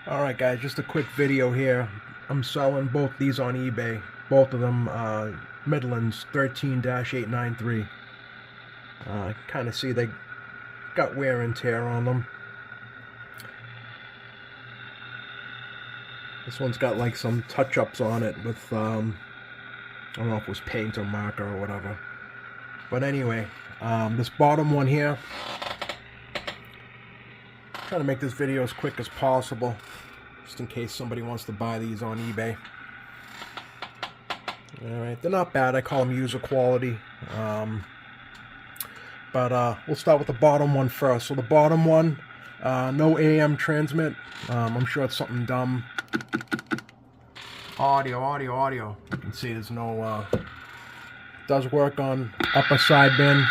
Alright guys, just a quick video here. I'm selling both these on eBay. Both of them Midlands 13-893. Kind of see they got wear and tear on them. This one's got like some touch-ups on it with, I don't know if it was paint or marker or whatever. But anyway, this bottom one here, trying to make this video as quick as possible, just in case somebody wants to buy these on eBay. Alright, they're not bad. I call them user quality. But we'll start with the bottom one first. So the bottom one, no AM transmit. I'm sure it's something dumb. Audio. You can see there's no, does work on upper sideband.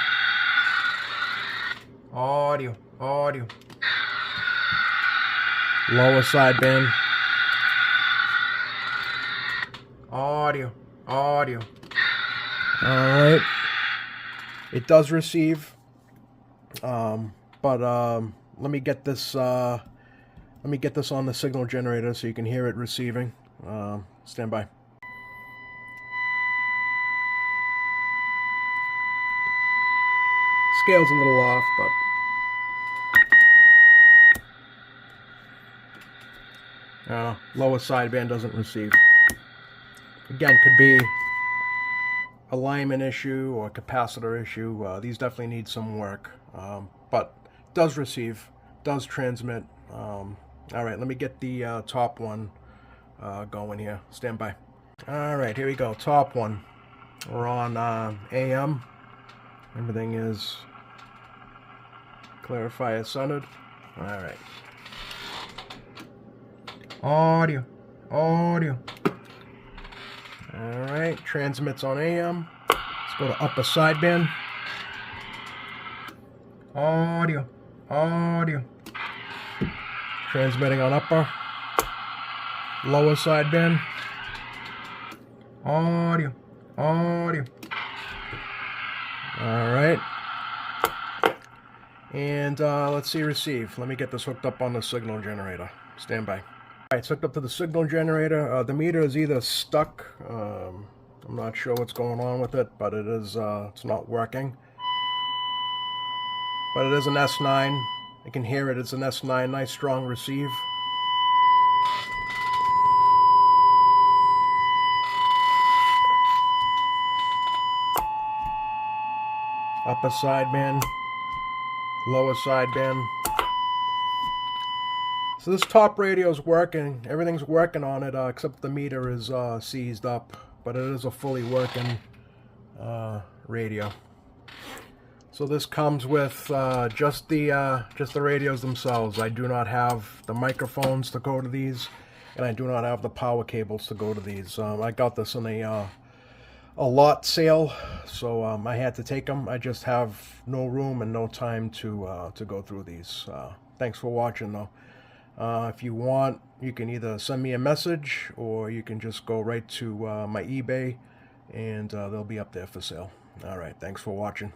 Audio. Lower sideband. Audio. Alright. It does receive. But let me get this on the signal generator so you can hear it receiving. Stand by. Scale's a little off, but lower sideband doesn't receive. Again, could be alignment issue or capacitor issue. These definitely need some work, but does receive, does transmit. Alright, let me get the top one going here. Stand by. Alright, here we go. Top one. We're on AM. Everything is clarifier centered. Alright. Audio. Alright, transmits on AM. Let's go to upper sideband. Audio. Transmitting on upper. Lower sideband. Audio. Alright. And let's see receive. Let me get this hooked up on the signal generator. Stand by. Alright, it's hooked up to the signal generator. The meter is either stuck. I'm not sure what's going on with it, but it is it's not working. But it is an S9. I can hear it. It's an S9. Nice strong receive. Upper sideband, lower sideband. So this top radio is working. Everything's working on it, except the meter is seized up. But it is a fully working radio. So this comes with just the radios themselves. I do not have the microphones to go to these, and I do not have the power cables to go to these. I got this in a lot sale, so I had to take them. I just have no room and no time to go through these. Thanks for watching, though. If you want, you can either send me a message or you can just go right to my eBay, and they'll be up there for sale. All right, thanks for watching.